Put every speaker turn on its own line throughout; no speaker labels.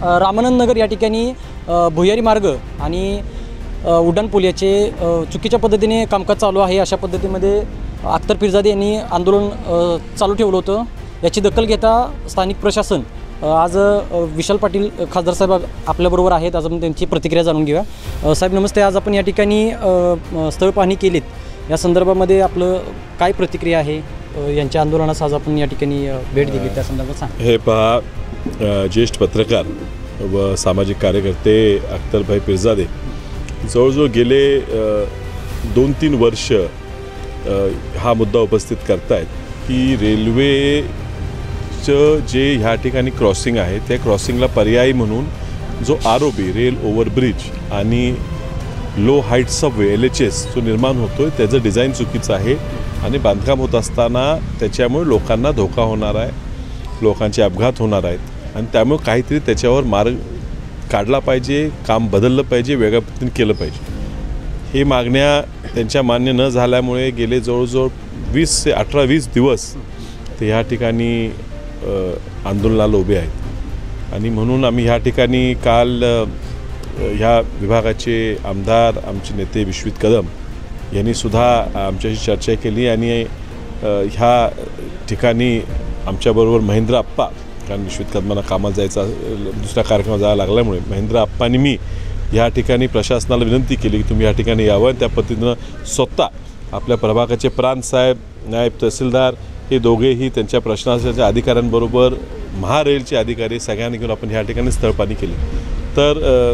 रामानंद नगर या ठिकाणी भुयारी मार्ग आणि उड्डाणपूल याचे चुकीच्या पद्धतीने कामकाज चालू आहे अशा पद्धतीमध्ये अख्तर पीरजादे यांनी आंदोलन चालू ठेवलं होतं। याची दखल घेता स्थानिक प्रशासन आज विशाल पाटील खासदार साहेब आपल्याबरोबर आहेत। आज आपण त्यांची प्रतिक्रिया जाणून घेऊया। साहेब नमस्ते, आज आपण या ठिकाणी स्थळ पाहणी केलीत, या संदर्भामध्ये आपलं काय प्रतिक्रिया आहे? यांच्या आंदोलनास आज आपण या ठिकाणी भेट दिली, त्या संदर्भात सांग।
हे पहा, ज्येष्ठ पत्रकार व सामाजिक कार्यकर्ते अख्तरभाई पीरजादे जवळजवळ गेले 2-3 वर्ष हा मुद्दा उपस्थित करतायत की रेल्वेचं जे ह्या ठिकाणी क्रॉसिंग आहे त्या क्रॉसिंगला पर्यायी म्हणून जो ROB रेल ओव्हरब्रिज आणि लो हाईट सबवे LHS जो निर्माण होतो आहे त्याचं डिझाईन चुकीचं आहे आणि बांधकाम होत असताना त्याच्यामुळे लोकांना धोका होणार आहे, लोकांचे अपघात होणार आहेत आणि त्यामुळे काहीतरी त्याच्यावर मार्ग काढला पाहिजे, काम बदललं पाहिजे, वेगळ्या पद्धतीने केलं पाहिजे। हे मागण्या त्यांच्या मान्य न झाल्यामुळे गेले जवळजवळ 18-20 दिवस ते ह्या ठिकाणी आंदोलनाला उभे आहेत आणि म्हणून आम्ही ह्या ठिकाणी काल ह्या विभागाचे आमदार आमचे नेते विश्वित कदम यांनी सुद्धा आमच्याशी चर्चा केली आणि ह्या ठिकाणी आमच्याबरोबर महेंद्र आप्पा, कारण विश्वित कदमांना कामाला जायचा दुसऱ्या कार्यक्रमात जायला लागल्यामुळे महेंद्र आप्पा आणि मी ह्या ठिकाणी प्रशासनाला विनंती केली की तुम्ही या ठिकाणी यावं। त्या पद्धतीनं स्वतः आपल्या प्रभागाचे प्रांत साहेब, नायब तहसीलदार हे दोघेही त्यांच्या प्रशासनाच्या अधिकाऱ्यांबरोबर महारेलचे अधिकारी सगळ्यांनी घेऊन आपण ह्या ठिकाणी स्थळ पाहणी केली। तर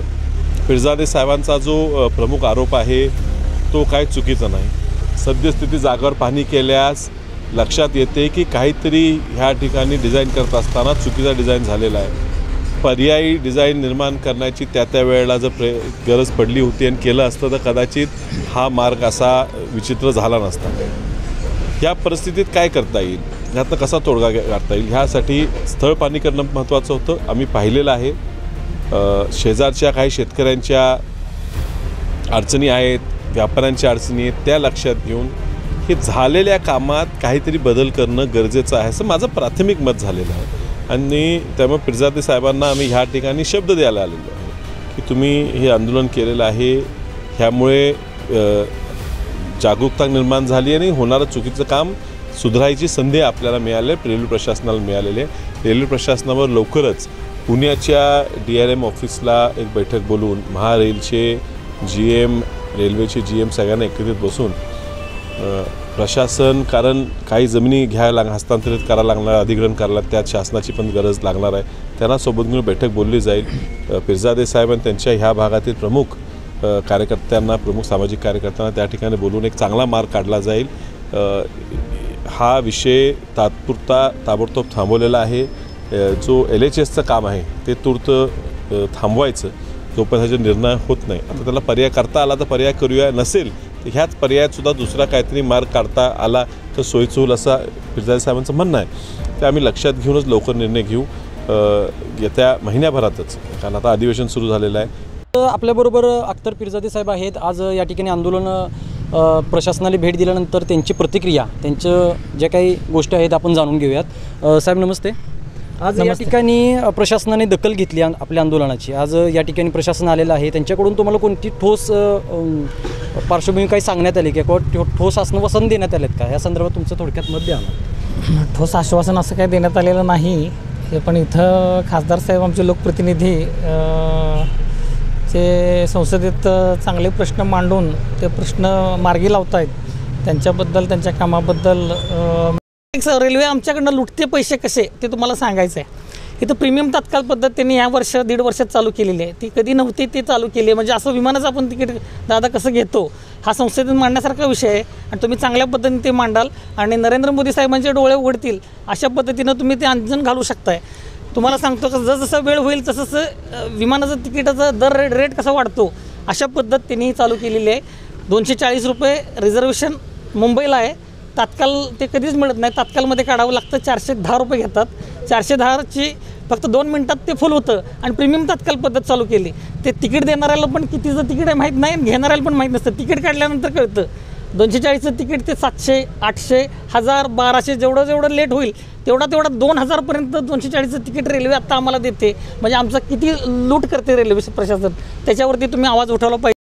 पीरजादे साहेबांचा जो प्रमुख आरोप आहे तो काय चुकीचा नाही। सद्यस्थिती जागेवर पाहणी केल्यास लक्षात येते की काहीतरी ह्या ठिकाणी डिझाईन करत असताना चुकीचा डिझाईन झालेला आहे। पर्यायी डिझाईन निर्माण करण्याची त्या वेळेला जर गरज पडली होती आणि केलं असतं तर कदाचित हा मार्ग असा विचित्र झाला नसता। या परिस्थितीत काय करता येईल, ह्यातनं कसा तोडगा काढता येईल, ह्यासाठी स्थळ पाहणी करणं महत्त्वाचं होतं। आम्ही पाहिलेलं आहे, शेजारच्या काही शेतकऱ्यांच्या अडचणी आहेत, व्यापाऱ्यांच्या अडचणी आहेत, त्या लक्षात घेऊन हे झालेल्या कामात काहीतरी बदल करणं गरजेचं आहे असं माझं प्राथमिक मत झालेलं आहे आणि त्यामुळे पीरजादे साहेबांना आम्ही ह्या ठिकाणी शब्द द्यायला आलेलो आहे की तुम्ही हे आंदोलन केलेलं आहे, ह्यामुळे जागरूकता निर्माण झाली आणि होणारं चुकीचं काम सुधारायची संधी आपल्याला मिळाली, रेल्वे प्रशासनाला मिळालेली आहे। रेल्वे प्रशासनावर लवकरच पुण्याच्या DRM ऑफिसला एक बैठक बोलवून महारेलचे GM, रेल्वेचे GM सगळ्यांना एकत्रित बसून प्रशासन, कारण काही जमिनी हस्तांतरित करायला लागणार, अधिग्रहण करायला त्यात शासनाची पण गरज लागणार आहे, त्यांना सोबत घेऊन बैठक बोलली जाईल। पीरजादे साहेब आणि त्यांच्या ह्या भागातील प्रमुख कार्यकर्त्यांना, प्रमुख सामाजिक कार्यकर्त्यांना त्या ठिकाणी बोलून एक चांगला मार्ग काढला जाईल। हा विषय ताबडतोब थांबवलेला आहे। जो LHSचं काम आहे ते तूर्त थांबवायचं जोपर्यंत ह्याचा निर्णय होत नाही। आता त्याला पर्याय करता आला तर पर्याय करूया, नसेल तर ह्याच पर्यायातसुद्धा दुसरा काहीतरी मार्ग काढता आला तर सोयीचं होईल असं पीरजादे साहेबांचं म्हणणं आहे। ते आम्ही लक्षात घेऊनच लवकर निर्णय घेऊ येत्या महिन्याभरातच, कारण आता अधिवेशन सुरू झालेलं आहे।
आपल्याबरोबर अख्तर पीरजादे साहेब आहेत। आज या ठिकाणी आंदोलन प्रशासनाला भेट दिल्यानंतर त्यांची प्रतिक्रिया, त्यांच्या ज्या काही गोष्टी आहेत आपण जाणून घेऊयात। साहेब नमस्ते, आज या ठिकाणी प्रशासनाने दखल घेतली आपल्या आंदोलनाची। आज या ठिकाणी प्रशासन आलेलं आहे, त्यांच्याकडून तुम्हाला कोणती ठोस पार्श्वभूमी काही सांगण्यात आली किंवा ठोस आश्वासन देण्यात आलेत का? या संदर्भात तुमचं थोडक्यात मत द्या।
ठोस आश्वासन असं काही देण्यात आलेलं नाही, हे पण इथं खासदार साहेब आमचे लोकप्रतिनिधी ते संसदेत चांगले प्रश्न मांडून ते प्रश्न मार्गी लावत आहेत, त्यांच्याबद्दल, त्यांच्या कामाबद्दल। रेल्वे आमच्याकडनं लुटते पैसे कसे ते तुम्हाला सांगायचं आहे। इथं प्रीमियम तात्काळ पद्धत त्यांनी या वर्ष 1.5 वर्षात चालू केलेली आहे, ती कधी नव्हती ते चालू केली आहे। म्हणजे असं विमानाचं आपण तिकीट दादा कसं घेतो हा संसदेत मांडण्यासारखा विषय आहे आणि तुम्ही चांगल्या पद्धतीने ते मांडाल आणि नरेंद्र मोदी साहेबांचे डोळे उघडतील अशा पद्धतीनं तुम्ही ते आंदोलन घालू शकताय। तुम्हाला सांगतो की जसं वेळ होईल तसं विमानाचं तिकिटाचं रेट कसा वाढतो अशा पद्धत त्यांनी चालू केलेली आहे। 240 रुपये रिझर्वेशन मुंबईला आहे, तात्काळ ते कधीच मिळत नाही, तात्काळमध्ये काढावं लागतं। 410 रुपये घेतात, 410ची फक्त 2 मिनटात ते फुल होतं आणि प्रीमियम तात्काळ पद्धत चालू केली। ते तिकीट देणाऱ्याला पण कितीचं तिकीट आहे माहीत नाही, घेणाऱ्याला पण माहीत नसतं, तिकीट काढल्यानंतर कळतं। 240चं तिकीट ते 700, 800, 1000, 1200 जेवढं लेट होईल तेवढा 2000पर्यंत 240चं तिकीट रेल्वे आत्ता आम्हाला देते. म्हणजे आमचं किती लूट करते रेल्वे प्रशासन, त्याच्यावरती तुम्ही आवाज उठवला पाहिजे.